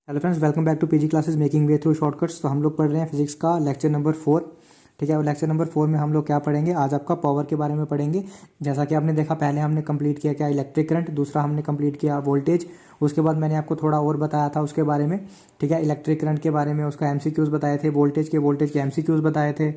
Hello friends, welcome back to PG classes making way through shortcuts. तो हम लोग पढ़ रहे हैं फिजिक्स का लेक्चर नंबर 4। ठीक है, और लेक्चर नंबर 4 में हम लोग क्या पढ़ेंगे? आज आपका पावर के बारे में पढ़ेंगे। जैसा कि आपने देखा, पहले हमने कंप्लीट किया क्या, इलेक्ट्रिक करंट। दूसरा हमने कंप्लीट किया वोल्टेज। उसके बाद मैंने आपको थोड़ा और बताया था उसके बारे में। ठीक है, इलेक्ट्रिक करंट के बारे में उसका एमसीक्यूज बताए थे, वोल्टेज के एमसीक्यूज बताए थे।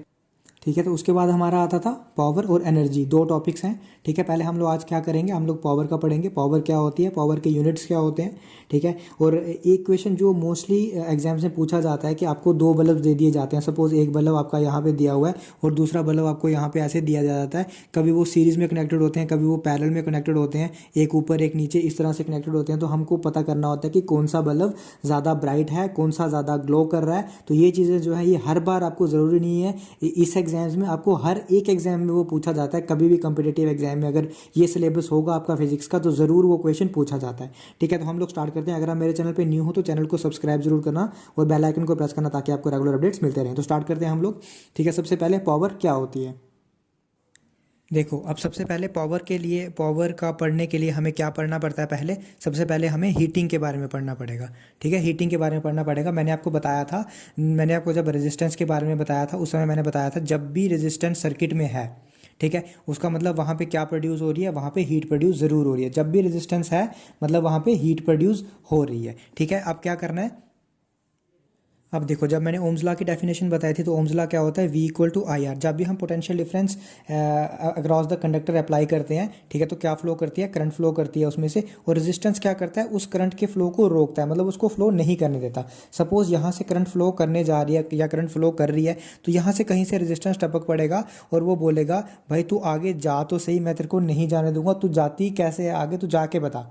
ठीक है, तो उसके बाद हमारा आता था पावर और एनर्जी, दो टॉपिक्स हैं। ठीक है, पहले हम लोग आज क्या करेंगे, हम लोग पावर का पढ़ेंगे। पावर क्या होती है, पावर के यूनिट्स क्या होते हैं। ठीक है, और एक क्वेश्चन जो मोस्टली एग्जाम्स में पूछा जाता है कि आपको दो बल्ब दे दिए जाते हैं। सपोज एक बल्ब आपका यहाँ पे दिया हुआ है और दूसरा बल्ब आपको यहाँ पे ऐसे दिया जाता है। कभी वो सीरीज में कनेक्टेड होते हैं, कभी वो पैरेलल में कनेक्टेड होते हैं, एक ऊपर एक नीचे इस तरह से कनेक्टेड होते हैं। तो हमको पता करना होता है कि कौन सा बल्ब ज़्यादा ब्राइट है, कौन सा ज़्यादा ग्लो कर रहा है। तो ये चीज़ें जो है ये हर बार आपको ज़रूरी नहीं है। इस एग्जाम्स में आपको हर एक एग्जाम में वो पूछा जाता है। कभी भी कॉम्पिटिटिव एग्जाम में अगर ये सिलेबस होगा आपका फिजिक्स का तो ज़रूर वो क्वेश्चन पूछा जाता है। ठीक है, तो हम लोग स्टार्ट करते हैं। अगर आप मेरे चैनल पे न्यू हो तो चैनल को सब्सक्राइब जरूर करना और बेल आइकन को प्रेस करना ताकि आपको रेगुलर अपडेट्स मिलते रहें। तो स्टार्ट करते हैं हम लोग। ठीक है, सबसे पहले पावर क्या होती है। देखो, अब सबसे पहले पावर के लिए, पावर का पढ़ने के लिए हमें क्या पढ़ना पड़ता है? पहले सबसे पहले हमें हीटिंग के बारे में पढ़ना पड़ेगा। ठीक है, हीटिंग के बारे में पढ़ना पड़ेगा। मैंने आपको बताया था, मैंने आपको जब रेजिस्टेंस के बारे में बताया था उस समय मैंने बताया था जब भी रेजिस्टेंस सर्किट में है, ठीक है, उसका मतलब वहाँ पे क्या प्रोड्यूस हो रही है, वहाँ पे हीट प्रोड्यूस ज़रूर हो रही है। जब भी रेजिस्टेंस है मतलब वहाँ पे हीट प्रोड्यूस हो रही है। ठीक है, अब क्या करना है, अब देखो, जब मैंने ओम्स लॉ की डेफिनेशन बताई थी तो ओम्स लॉ क्या होता है, V equal to I R. जब भी हम potential difference across the conductor apply करते हैं, ठीक है, तो क्या फ्लो करती है, करंट फ्लो करती है उसमें से। और रेजिस्टेंस क्या करता है, उस करंट के फ्लो को रोकता है, मतलब उसको फ्लो नहीं करने देता। सपोज यहाँ से करंट फ्लो करने जा रही है या करंट फ्लो कर रही है, तो यहाँ से कहीं से रेजिस्टेंस टपक पड़ेगा और वो बोलेगा भाई तू आगे जा तो सही, मैं तेरे को नहीं जाने दूंगा, तू जाती कैसे है आगे, तू जाके बता।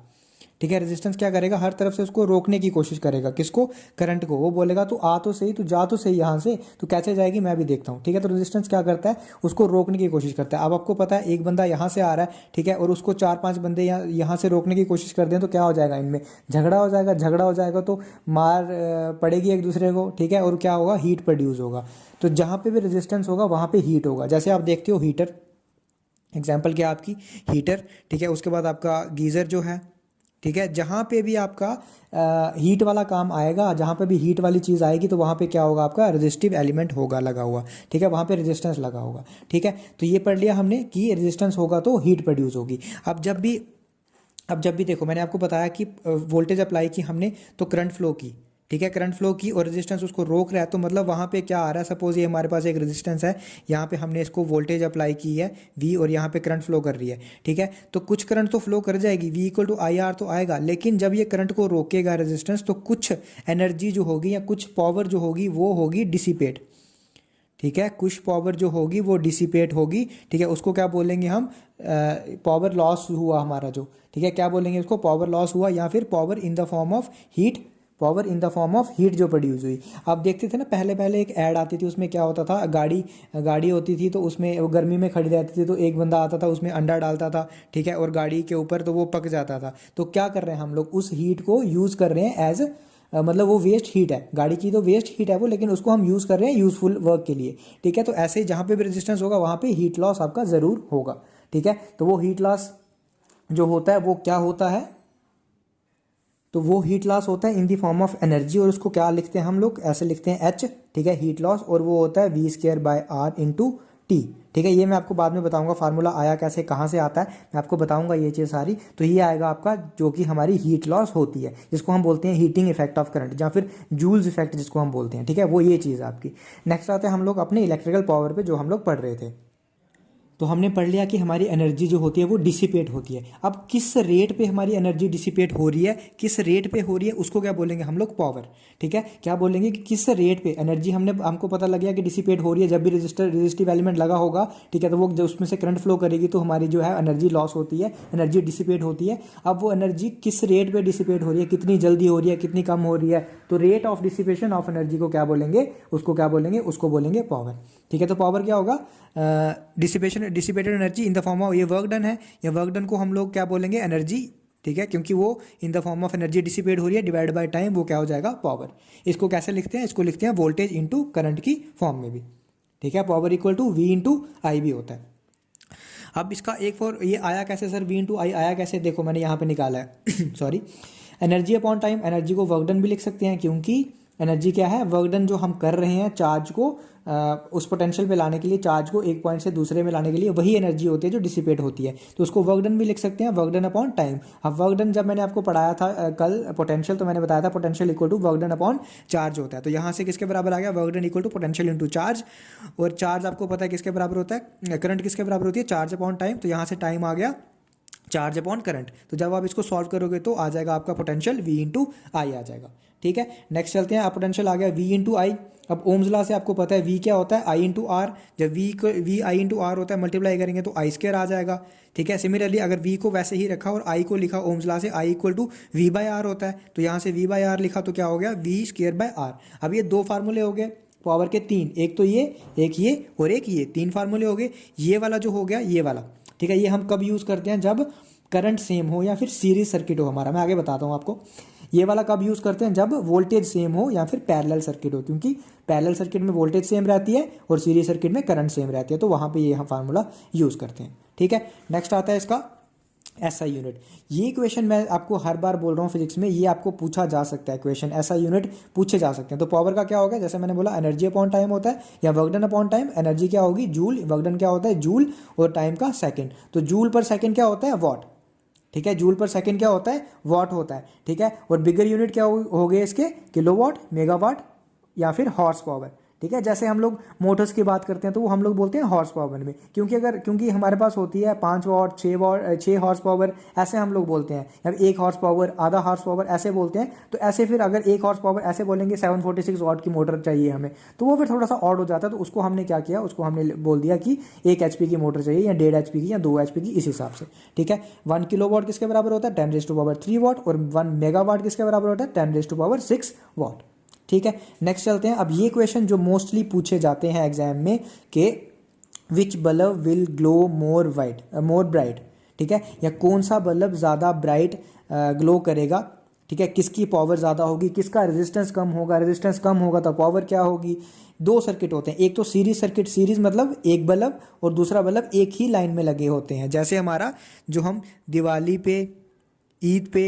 ठीक है, रेजिस्टेंस क्या करेगा, हर तरफ से उसको रोकने की कोशिश करेगा। किसको? करंट को। वो बोलेगा तू आ तो सही, तू जा तो सही यहाँ से, तू कैसे जाएगी मैं भी देखता हूँ। ठीक है, तो रेजिस्टेंस क्या करता है, उसको रोकने की कोशिश करता है। अब आपको पता है एक बंदा यहाँ से आ रहा है, ठीक है, और उसको 4-5 बंदे यहाँ से रोकने की कोशिश कर दें तो क्या हो जाएगा, इनमें झगड़ा हो जाएगा। झगड़ा हो जाएगा तो मार पड़ेगी एक दूसरे को। ठीक है, और क्या होगा, हीट प्रोड्यूस होगा। तो जहाँ पे भी रेजिस्टेंस होगा वहाँ पे हीट होगा। जैसे आप देखते हो हीटर, एग्जाम्पल क्या आपकी, हीटर। ठीक है, उसके बाद आपका गीज़र जो है। ठीक है, जहाँ पे भी आपका हीट वाला काम आएगा, जहाँ पे भी हीट वाली चीज़ आएगी तो वहाँ पे क्या होगा, आपका रेजिस्टिव एलिमेंट होगा लगा हुआ। ठीक है, वहाँ पे रेजिस्टेंस लगा होगा। ठीक है, तो ये पढ़ लिया हमने कि रेजिस्टेंस होगा तो हीट प्रोड्यूस होगी। अब जब भी देखो, मैंने आपको बताया कि वोल्टेज अप्लाई की हमने तो करंट फ्लो की। ठीक है, करंट फ्लो की और रेजिस्टेंस उसको रोक रहा है, तो मतलब वहाँ पे क्या आ रहा है, सपोज ये हमारे पास एक रेजिस्टेंस है, यहाँ पे हमने इसको वोल्टेज अप्लाई की है V और यहाँ पे करंट फ्लो कर रही है। ठीक है, तो कुछ करंट तो फ्लो कर जाएगी, V equal to I R तो आएगा, लेकिन जब ये करंट को रोकेगा रेजिस्टेंस तो कुछ एनर्जी जो होगी या कुछ पावर जो होगी वो होगी डिसिपेट। ठीक है, कुछ पावर जो होगी वो डिसिपेट होगी। ठीक है, उसको क्या बोलेंगे हम, पावर लॉस हुआ हमारा जो। ठीक है, क्या बोलेंगे उसको, पावर लॉस हुआ, या फिर power in the form of heat, power in the form of heat जो प्रोड्यूस हुई। आप देखते थे ना, पहले पहले एक ऐड आती थी, उसमें क्या होता था, गाड़ी गाड़ी होती थी तो उसमें वो गर्मी में खड़ी रहती थी, तो एक बंदा आता था उसमें अंडा डालता था। ठीक है, और गाड़ी के ऊपर तो वो पक जाता था। तो क्या कर रहे हैं हम लोग, उस हीट को यूज़ कर रहे हैं एज मतलब वो वेस्ट हीट है, गाड़ी की तो वेस्ट हीट है वो, लेकिन उसको हम यूज़ कर रहे हैं यूज़फुल वर्क के लिए। ठीक है, तो ऐसे ही जहाँ पे भी रेजिस्टेंस होगा वहाँ पे हीट लॉस आपका ज़रूर होगा। ठीक है, तो वो हीट लॉस जो होता है वो क्या होता है, तो वो हीट लॉस होता है इन दी फॉर्म ऑफ एनर्जी, और उसको क्या लिखते हैं हम लोग, ऐसे लिखते हैं H। ठीक है, हीट लॉस, और वो होता है V² R × T। ठीक है, ये मैं आपको बाद में बताऊंगा फार्मूला आया कैसे, कहाँ से आता है, मैं आपको बताऊंगा ये चीज़ सारी। तो ये आएगा आपका जो कि हमारी हीट लॉस होती है, जिसको हम बोलते हैं हीटिंग इफेक्ट ऑफ करंट, या फिर जूल्स इफेक्ट जिसको हम बोलते हैं। ठीक है, वो ये चीज़ है आपकी। नेक्स्ट आते हैं हम लोग अपने इलेक्ट्रिकल पावर पे, जो हम लोग पढ़ रहे थे। तो हमने पढ़ लिया कि हमारी एनर्जी जो होती है वो डिसिपेट होती है। अब किस रेट पे हमारी एनर्जी डिसिपेट हो रही है, किस रेट पे हो रही है, उसको क्या बोलेंगे हम लोग, पावर। ठीक है, क्या बोलेंगे कि किस रेट पे एनर्जी हमको पता लग गया कि डिसिपेट हो रही है। जब भी रेजिस्टिव एलिमेंट लगा होगा, ठीक है, तो वो जब उसमें से करंट फ्लो करेगी तो हमारी जो है एनर्जी लॉस होती है, एनर्जी डिसिपेट होती है। अब वो एनर्जी किस रेट पे डिसिपेट हो रही है, कितनी जल्दी हो रही है, कितनी कम हो रही है, तो rate of dissipation of energy को क्या बोलेंगे, उसको क्या बोलेंगे, उसको बोलेंगे पावर। ठीक है, तो पावर क्या होगा, dissipated energy in the form of, ये वर्क डन है, ये वर्क डन को हम लोग क्या बोलेंगे, एनर्जी। ठीक है, क्योंकि वो in the form of energy dissipate हो रही है, डिवाइड बाय टाइम, वो क्या हो जाएगा, पावर। इसको कैसे लिखते हैं, इसको लिखते हैं वोल्टेज इंटू करंट की फॉर्म में भी। ठीक है, power equal to V × I भी होता है। अब इसका एक और ये आया कैसे सर, V × I आया कैसे, देखो मैंने यहाँ पे निकाला है sorry. Energy upon time, energy को वर्क डन भी लिख सकते हैं, क्योंकि एनर्जी क्या है, वर्क डन जो हम कर रहे हैं चार्ज को उस पोटेंशियल पे लाने के लिए, चार्ज को एक पॉइंट से दूसरे में लाने के लिए, वही एनर्जी होती है जो डिसिपेट होती है, तो उसको वर्क डन भी लिख सकते हैं, वर्क डन अपॉन टाइम। अब वर्क डन जब मैंने आपको पढ़ाया था कल पोटेंशियल, तो मैंने बताया था potential equal to work done upon charge होता है। तो यहाँ से किसके बराबर आ गया, work done equal to potential into charge, और चार्ज आपको पता है किसके बराबर होता है, करंट किसके बराबर होती है, चार्ज अपॉन टाइम। तो यहाँ से टाइम आ गया चार्ज अपॉन करंट। तो जब आप इसको सॉल्व करोगे तो आ जाएगा आपका पोटेंशियल V इंटू आई आ जाएगा। ठीक है, नेक्स्ट चलते हैं। आप पोटेंशियल आ गया V इंटू आई। अब ओम्स लॉ से आपको पता है V क्या होता है, I इंटू आर। जब V I इंटू आर होता है, मल्टीप्लाई करेंगे तो आई स्क्वायर आ जाएगा। ठीक है, सिमिलरली अगर V को वैसे ही रखा और I को लिखा ओम्स लॉ से, I equal to V by R होता है, तो यहाँ से V बाय आर लिखा तो क्या हो गया, V स्क्वायर बाय आर। अब ये दो फार्मूले हो गए पावर के तीन, एक तो ये, एक ये और एक ये, तीन फार्मूले हो गए। ये वाला जो हो गया ये वाला, ठीक है, ये हम कब यूज़ करते हैं, जब करंट सेम हो या फिर सीरीज सर्किट हो हमारा। मैं आगे बताता हूँ आपको। ये वाला कब यूज़ करते हैं, जब वोल्टेज सेम हो या फिर पैरेलल सर्किट हो, क्योंकि पैरेलल सर्किट में वोल्टेज सेम रहती है और सीरीज सर्किट में करंट सेम रहती है, तो वहाँ पे ये हम फार्मूला यूज़ करते हैं। ठीक है, नेक्स्ट आता है इसका एसआई यूनिट। ये क्वेश्चन मैं आपको हर बार बोल रहा हूँ फिजिक्स में, ये आपको पूछा जा सकता है क्वेश्चन, एसआई यूनिट पूछे जा सकते हैं। तो पावर का क्या होगा, जैसे मैंने बोला एनर्जी अपॉन टाइम होता है या work done upon time. Energy क्या होगी, जूल, वर्क डन क्या होता है, जूल, और टाइम का सेकंड। तो जूल पर सेकंड क्या होता है, वॉट। ठीक है, जूल पर सेकंड क्या होता है, वॉट होता है। ठीक है, और बिगर यूनिट क्या हो गए इसके, किलोवाट, मेगावाट या फिर हॉर्स पावर। ठीक है, जैसे हम लोग मोटर्स की बात करते हैं तो वो हम लोग बोलते हैं हॉर्स पावर में, क्योंकि हमारे पास होती है 5 वॉट, 6 हॉर्स पावर, ऐसे हम लोग बोलते हैं, या 1 हॉर्स पावर, आधा हॉर्स पावर ऐसे बोलते हैं। तो ऐसे फिर अगर 1 हॉर्स पावर ऐसे बोलेंगे 746 वॉट की मोटर चाहिए हमें, तो वो फिर थोड़ा सा ऑड हो जाता है। तो उसको हमने क्या किया, उसको हमने बोल दिया कि 1 HP की मोटर चाहिए या 1.5 HP की या 2 HP की, इस हिसाब से। ठीक है, 1 किलोवाट किसके बराबर होता है, 10⁻³ वॉट, और 1 मेगावाट किसके बराबर होता है, 10⁻6 वॉट। ठीक है, नेक्स्ट चलते हैं। अब ये क्वेश्चन जो मोस्टली पूछे जाते हैं एग्जाम में कि which bulb will glow more bright. ठीक है, या कौन सा बल्ब ज़्यादा ब्राइट ग्लो करेगा। ठीक है, किसकी पावर ज़्यादा होगी, किसका रेजिस्टेंस कम होगा, रेजिस्टेंस कम होगा तो पावर क्या होगी। दो सर्किट होते हैं, एक तो सीरीज सर्किट, सीरीज मतलब एक बल्ब, और दूसरा बल्ब एक ही लाइन में लगे होते हैं। जैसे हमारा जो हम दिवाली पे, ईद पे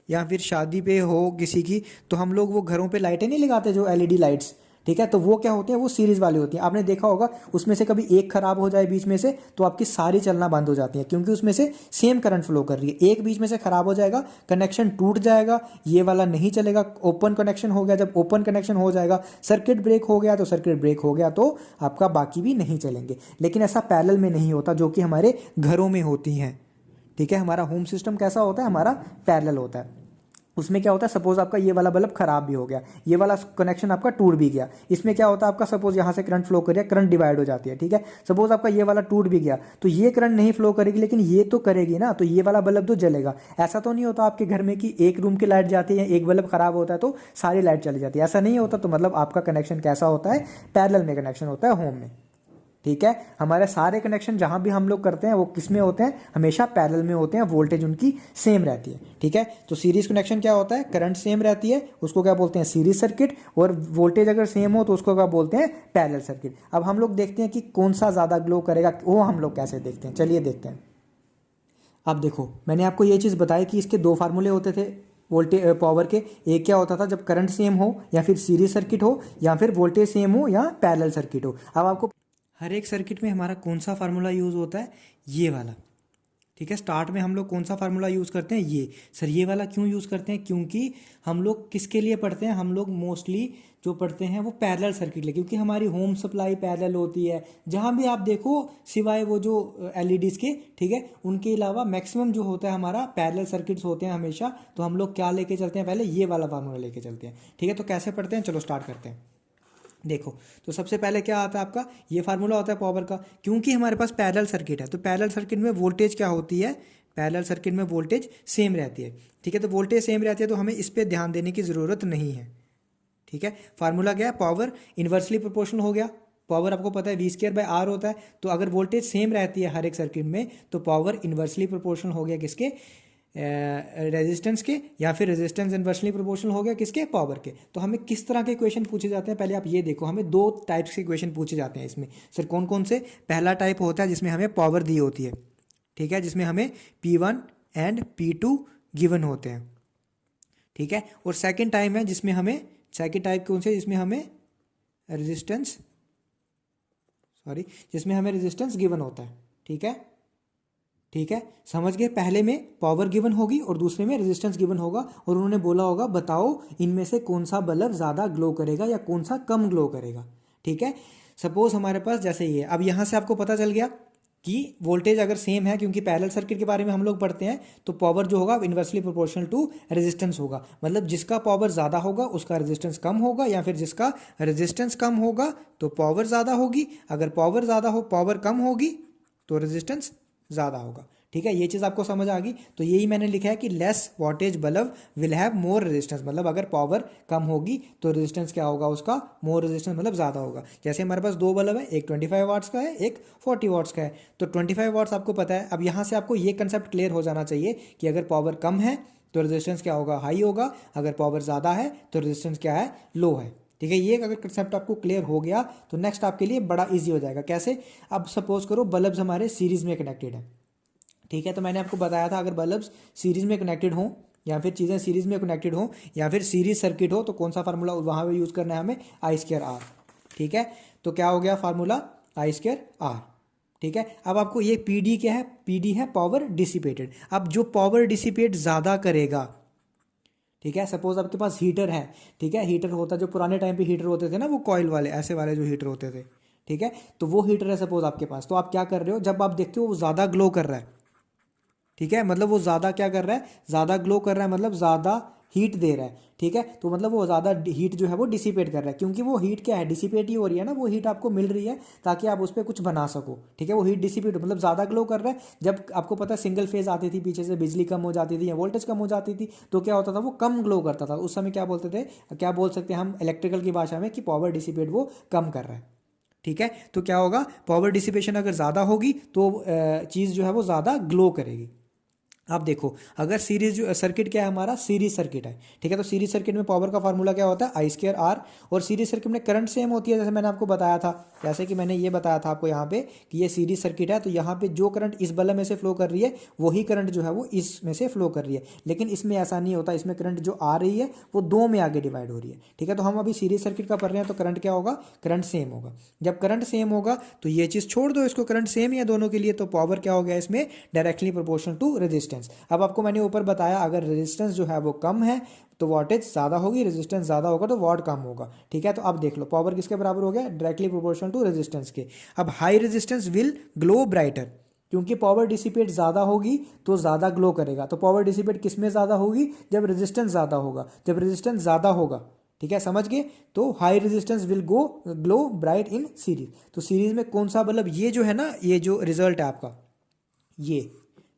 या फिर शादी पे हो किसी की, तो हम लोग वो घरों पे लाइटें नहीं लगाते जो LED लाइट्स। ठीक है, तो वो क्या होते हैं, वो सीरीज वाली होती हैं। आपने देखा होगा उसमें से कभी एक खराब हो जाए बीच में से, तो आपकी सारी चलना बंद हो जाती है, क्योंकि उसमें से सेम करंट फ्लो कर रही है। एक बीच में से खराब हो जाएगा, कनेक्शन टूट जाएगा, ये वाला नहीं चलेगा। ओपन कनेक्शन हो गया, जब ओपन कनेक्शन हो जाएगा, सर्किट ब्रेक हो गया, तो सर्किट ब्रेक हो गया तो आपका बाकी भी नहीं चलेंगे। लेकिन ऐसा पैरेलल में नहीं होता, जो कि हमारे घरों में होती हैं। ठीक है, हमारा होम सिस्टम कैसा होता है, हमारा पैरेलल होता है। उसमें क्या होता है, सपोज आपका ये वाला बल्ब खराब भी हो गया, ये वाला कनेक्शन आपका टूट भी गया, इसमें क्या होता है आपका, सपोज यहाँ से करंट फ्लो कर रहा है, करंट डिवाइड हो जाती है। ठीक है, सपोज आपका ये वाला टूट भी गया, तो ये करंट नहीं फ्लो करेगी, लेकिन ये तो करेगी ना, तो ये वाला बल्ब तो जलेगा। ऐसा तो नहीं होता आपके घर में कि एक रूम की लाइट जाती है, एक बल्ब खराब होता है तो सारी लाइट चली जाती है, ऐसा नहीं होता। तो मतलब आपका कनेक्शन कैसा होता है, पैरेलल में कनेक्शन होता है होम में। ठीक है, हमारे सारे कनेक्शन जहां भी हम लोग करते हैं वो किस में होते हैं, हमेशा पैरेलल में होते हैं, वोल्टेज उनकी सेम रहती है। ठीक है, तो सीरीज कनेक्शन क्या होता है, करंट सेम रहती है, उसको क्या बोलते हैं, सीरीज सर्किट, और वोल्टेज अगर सेम हो तो उसको क्या बोलते हैं, पैरेलल सर्किट। अब हम लोग देखते हैं कि कौन सा ज्यादा ग्लो करेगा, वो हम लोग कैसे देखते हैं, चलिए देखते हैं। अब देखो, मैंने आपको ये चीज बताई कि इसके दो फार्मूले होते थे वोल्टेज पावर के। एक क्या होता था, जब करंट सेम हो या फिर सीरीज सर्किट हो या फिर वोल्टेज सेम हो या पैरेलल सर्किट हो। अब आपको हर एक सर्किट में हमारा कौन सा फार्मूला यूज़ होता है, ये वाला। ठीक है, स्टार्ट में हम लोग कौन सा फार्मूला यूज़ करते हैं, ये। सर ये वाला क्यों यूज़ करते हैं, क्योंकि हम लोग किसके लिए पढ़ते हैं, हम लोग मोस्टली जो पढ़ते हैं वो पैरेलल सर्किट लिए, क्योंकि हमारी होम सप्लाई पैरेलल होती है। जहाँ भी आप देखो, सिवाय वो जो LEDs के, ठीक है, उनके अलावा मैक्सिमम जो होता है हमारा पैरेलल सर्किट्स होते हैं हमेशा। तो हम लोग क्या लेके चलते हैं, पहले ये वाला फार्मूला लेके चलते हैं। ठीक है, तो कैसे पढ़ते हैं, चलो स्टार्ट करते हैं। देखो, तो सबसे पहले क्या आता है आपका, ये फार्मूला होता है पावर का। क्योंकि हमारे पास पैरेलल सर्किट है, तो पैरेलल सर्किट में वोल्टेज क्या होती है, पैरेलल सर्किट में वोल्टेज सेम रहती है। ठीक है, तो वोल्टेज सेम रहती है तो हमें इस पर ध्यान देने की ज़रूरत नहीं है। ठीक है, फार्मूला क्या है, पावर इन्वर्सली प्रोपोर्शनल हो गया। पावर आपको पता है V²/R होता है, तो अगर वोल्टेज सेम रहती है हर एक सर्किट में, तो पावर इन्वर्सली प्रोपोर्शनल हो गया किसके, रेजिस्टेंस के, या फिर रेजिस्टेंस इन्वर्सली प्रोपोर्शनल हो गया किसके, पावर के। तो हमें किस तरह के क्वेश्चन पूछे जाते हैं, पहले आप ये देखो, हमें दो टाइप्स के क्वेश्चन पूछे जाते हैं इसमें। सर कौन कौन से, पहला टाइप होता है जिसमें हमें पावर दी होती है। ठीक है, जिसमें हमें P1 एंड P2 गिवन होते हैं। ठीक है। और सेकंड टाइम है जिसमें हमें, सेकंड टाइप कौन से, जिसमें हमें रेजिस्टेंस गिवन होता है। ठीक है, ठीक है, समझ गए। पहले में पावर गिवन होगी और दूसरे में रेजिस्टेंस गिवन होगा, और उन्होंने बोला होगा बताओ इनमें से कौन सा बल्ब ज़्यादा ग्लो करेगा या कौन सा कम ग्लो करेगा। ठीक है, सपोज हमारे पास जैसे ये, अब यहाँ से आपको पता चल गया कि वोल्टेज अगर सेम है, क्योंकि पैरेलल सर्किट के बारे में हम लोग पढ़ते हैं, तो पावर जो होगा इन्वर्सली प्रोपोर्शनल टू रेजिस्टेंस होगा। मतलब जिसका पावर ज़्यादा होगा उसका रेजिस्टेंस कम होगा, या फिर जिसका रेजिस्टेंस कम होगा तो पावर ज़्यादा होगी। अगर पावर कम होगी तो रेजिस्टेंस ज़्यादा होगा। ठीक है, ये चीज़ आपको समझ आ गई। तो यही मैंने लिखा है कि less voltage bulb will have more resistance, मतलब अगर पावर कम होगी तो रेजिस्टेंस क्या होगा उसका, मोर रेजिस्टेंस मतलब ज़्यादा होगा। जैसे हमारे पास दो बल्ब है, एक 25 वाट्स का है, एक 40 वाट्स का है। तो 25 वाट्स आपको पता है। अब यहाँ से आपको ये कंसेप्ट क्लियर हो जाना चाहिए कि अगर पावर कम है तो रेजिस्टेंस क्या होगा, हाई होगा। अगर पावर ज़्यादा है तो रेजिस्टेंस क्या है, लो है। ठीक है, ये अगर कंसेप्ट आपको क्लियर हो गया तो नेक्स्ट आपके लिए बड़ा इजी हो जाएगा। कैसे, अब सपोज करो बल्ब्स हमारे सीरीज में कनेक्टेड है। ठीक है, तो मैंने आपको बताया था अगर बल्ब्स सीरीज में कनेक्टेड हों या फिर चीज़ें सीरीज में कनेक्टेड हों या फिर सीरीज सर्किट हो तो कौन सा फार्मूला वहाँ पे यूज़ करना है हमें, I²R। ठीक है, तो क्या हो गया फार्मूला, I²R। ठीक है, अब आपको ये PD क्या है, PD है पावर डिसिपेटेड। अब जो पावर डिसिपेट ज़्यादा करेगा, ठीक है, सपोज आपके पास हीटर है। ठीक है, हीटर होता, जो पुराने टाइम पे हीटर होते थे ना, वो कॉइल वाले, ऐसे वाले जो हीटर होते थे। ठीक है, तो वो हीटर है सपोज आपके पास, तो आप क्या कर रहे हो, जब आप देखते हो वो ज़्यादा ग्लो कर रहा है। ठीक है, मतलब वो ज़्यादा क्या कर रहा है, ज़्यादा ग्लो कर रहा है, मतलब ज़्यादा हीट दे रहा है। ठीक है, तो मतलब वो ज़्यादा हीट जो है वो डिसिपेट कर रहा है, क्योंकि वो हीट क्या है, डिसिपेट ही हो रही है ना, वो हीट आपको मिल रही है ताकि आप उस पर कुछ बना सको। ठीक है, वो हीट डिसिपेट मतलब ज़्यादा ग्लो कर रहा है। जब आपको पता है सिंगल फेज आती थी, पीछे से बिजली कम हो जाती थी या वोल्टेज कम हो जाती थी, तो क्या होता था, वो कम ग्लो करता था। उस समय क्या बोलते थे, क्या बोल सकते हैं हम इलेक्ट्रिकल की भाषा में, कि पावर डिसिपेट वो कम कर रहा है। ठीक है, तो क्या होगा, पावर डिसिपेशन अगर ज़्यादा होगी तो चीज़ जो है वो ज़्यादा ग्लो करेगी। आप देखो, अगर सीरीज सर्किट क्या है हमारा, सीरीज सर्किट है। ठीक है, तो सीरीज सर्किट में पावर का फार्मूला क्या होता है, I²R। और सीरीज सर्किट में करंट सेम होती है, जैसे मैंने आपको बताया था, जैसे कि मैंने ये बताया था आपको यहाँ पे कि ये सीरीज सर्किट है, तो यहाँ पे जो करंट इस बल्ब में से फ्लो कर रही है वही करंट जो है वो इसमें से फ्लो कर रही है। लेकिन इसमें ऐसा नहीं होता, इसमें करंट जो आ रही है वो दो में आगे डिवाइड हो रही है। ठीक है, तो हम अभी सीरीज सर्किट का पढ़ रहे हैं, तो करंट क्या होगा, करंट सेम होगा। जब करंट सेम होगा तो ये चीज़ छोड़ दो, इसको करंट सेम ही है दोनों के लिए, तो पावर क्या हो गया इसमें, डायरेक्टली प्रोपोर्शनल टू रेजिस्टेंस। अब आपको मैंने ऊपर बताया अगर रेजिस्टेंस जो है वो कम है तो वोल्टेज ज़्यादा होगी, रेजिस्टेंस ज़्यादा होगा तो वॉट कम होगा। ठीक है, तो अब देख लो पावर किसके बराबर हो गया, डायरेक्टली प्रोपोर्शनल टू रेजिस्टेंस के। अब high resistance will glow brighter, क्योंकि पावर डिसिपेट ज़्यादा होगी तो ज़्यादा ग्लो करेगा। तो पावर डिसिपेट किस में ज़्यादा होगी, जब रेजिस्टेंस ज़्यादा होगा, जब रेजिस्टेंस ज़्यादा होगा। ठीक है, समझ गए। तो high resistance will glow bright in series. तो सीरीज में कौन सा बल्ब, ये जो है ना, ये जो रिजल्ट है आपका ये,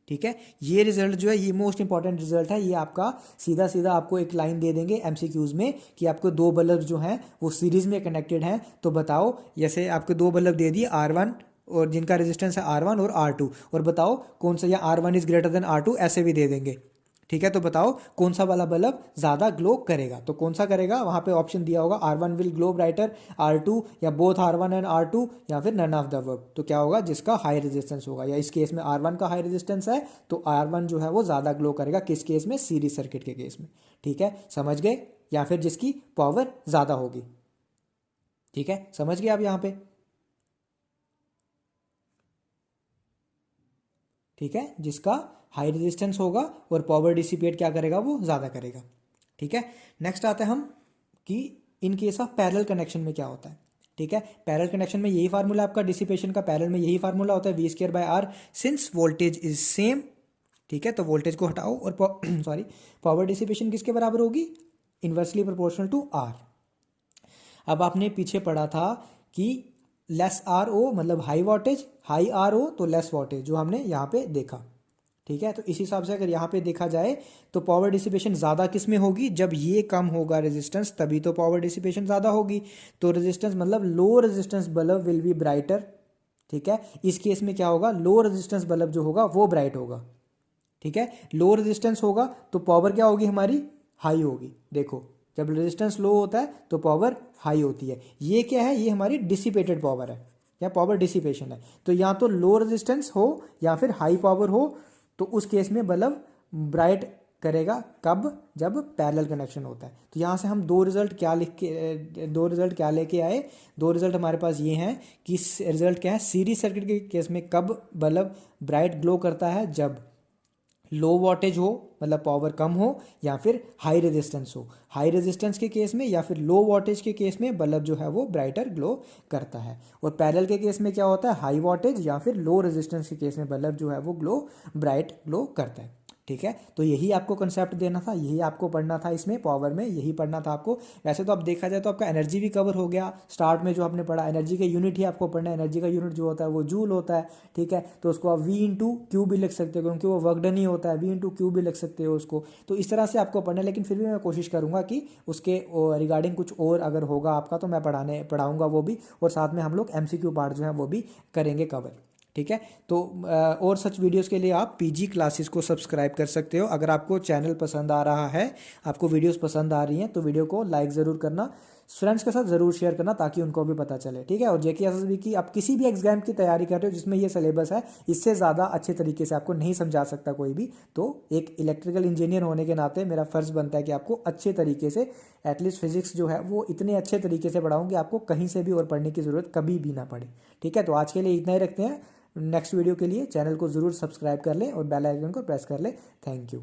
ठीक है, ये रिजल्ट जो है ये मोस्ट इंपॉर्टेंट रिजल्ट है। ये आपका सीधा सीधा आपको एक लाइन दे देंगे एमसीक्यूज में कि आपको दो बल्ब जो हैं वो सीरीज में कनेक्टेड हैं, तो बताओ, जैसे आपको दो बल्ब दे दिए R1 और जिनका रेजिस्टेंस है R1 और R2, और बताओ कौन सा, या R1 is greater than R2 ऐसे भी दे देंगे। ठीक है, तो बताओ कौन सा वाला बल्ब ज़्यादा ग्लो करेगा, तो कौन सा करेगा, वहाँ पे ऑप्शन दिया होगा R1 will glow brighter, R2 या बोथ R1 एंड R2 या फिर नन ऑफ द अबव। तो क्या होगा, जिसका हाई रेजिस्टेंस होगा, या इस केस में R1 का हाई रेजिस्टेंस है तो R1 जो है वो ज़्यादा ग्लो करेगा, किस केस में, सीरीज सर्किट के केस में। ठीक है, समझ गए, या फिर जिसकी पावर ज़्यादा होगी। ठीक है, समझ गए आप यहाँ पे। ठीक है, जिसका हाई रेजिस्टेंस होगा और पावर डिसिपेट क्या करेगा, वो ज़्यादा करेगा। ठीक है, नेक्स्ट आते हैं हम कि in case of parallel connection में क्या होता है। ठीक है, पैरेलल कनेक्शन में यही फार्मूला आपका डिसिपेशन का, पैरेलल में यही फार्मूला होता है V²/R since voltage is same. ठीक है, तो वोल्टेज को हटाओ और सॉरी पावर डिसिपेशन किसके बराबर होगी, इन्वर्सली प्रोपोर्शनल टू R। अब आपने पीछे पढ़ा था कि लेस RO मतलब हाई वोल्टेज, हाई RO तो लेस वोल्टेज, जो हमने यहाँ पे देखा। ठीक है, तो इस हिसाब से अगर यहाँ पे देखा जाए तो पावर डिसिपेशन ज़्यादा किस में होगी, जब ये कम होगा रेजिस्टेंस तभी तो पावर डिसिपेशन ज़्यादा होगी। तो रेजिस्टेंस मतलब low resistance bulb will be brighter. ठीक है, इस केस में क्या होगा, लो रेजिस्टेंस बल्ब जो होगा वो ब्राइट होगा। ठीक है, लो रेजिस्टेंस होगा तो पावर क्या होगी हमारी, हाई होगी। देखो, जब रेजिस्टेंस लो होता है तो पावर हाई होती है। ये क्या है, ये हमारी डिसिपेटेड पावर है या पावर डिसिपेशन है। तो या तो लो रेजिस्टेंस हो या फिर हाई पावर हो, तो उस केस में बल्ब ब्राइट करेगा कब, जब पैरेलल कनेक्शन होता है। तो यहाँ से हम दो रिजल्ट क्या लेके आए, दो रिजल्ट हमारे पास ये हैं कि रिजल्ट क्या है, सीरीज सर्किट के केस में कब बल्ब ब्राइट ग्लो करता है, जब लो वोल्टेज हो मतलब पावर कम हो, या फिर हाई रेजिस्टेंस हो। हाई रेजिस्टेंस के केस में या फिर लो वोल्टेज के केस में बल्ब जो है वो ब्राइटर ग्लो करता है। और पैरेलल के केस में क्या होता है, हाई वोल्टेज या फिर लो रेजिस्टेंस के केस में बल्ब जो है वो ब्राइट ग्लो करता है। ठीक है, तो यही आपको कंसेप्ट देना था, यही आपको पढ़ना था, इसमें पावर में यही पढ़ना था आपको। वैसे तो अब देखा जाए तो आपका एनर्जी भी कवर हो गया स्टार्ट में, जो आपने पढ़ा एनर्जी का यूनिट ही आपको पढ़ना है। एनर्जी का यूनिट जो होता है वो जूल होता है। ठीक है, तो उसको आप वी इंटू क्यू भी लिख सकते हो, क्योंकि वो वर्क डन ही होता है, वी इंटू क्यू भी लिख सकते हो उसको। तो इस तरह से आपको पढ़ना है, लेकिन फिर भी मैं कोशिश करूंगा कि उसके रिगार्डिंग कुछ और अगर होगा आपका तो मैं पढ़ाऊंगा वो भी, और साथ में हम लोग एमसीक्यू पार्ट जो है वो भी करेंगे कवर। ठीक है, तो और सच वीडियोस के लिए आप पीजी क्लासेस को सब्सक्राइब कर सकते हो। अगर आपको चैनल पसंद आ रहा है, आपको वीडियोस पसंद आ रही हैं, तो वीडियो को लाइक ज़रूर करना, फ्रेंड्स के साथ ज़रूर शेयर करना, ताकि उनको भी पता चले। ठीक है, और जेके एसएसबी की आप किसी भी एग्जाम की तैयारी कर रहे हो जिसमें ये सिलेबस है, इससे ज़्यादा अच्छे तरीके से आपको नहीं समझा सकता कोई भी। तो एक इलेक्ट्रिकल इंजीनियर होने के नाते मेरा फ़र्ज़ बनता है कि आपको अच्छे तरीके से एटलीस्ट फिजिक्स जो है वो इतने अच्छे तरीके से पढ़ाऊँ कि आपको कहीं से भी और पढ़ने की ज़रूरत कभी भी ना पड़े। ठीक है, तो आज के लिए इतना ही रखते हैं। नेक्स्ट वीडियो के लिए चैनल को ज़रूर सब्सक्राइब कर लें और बेल आइकन को प्रेस कर लें। Thank you.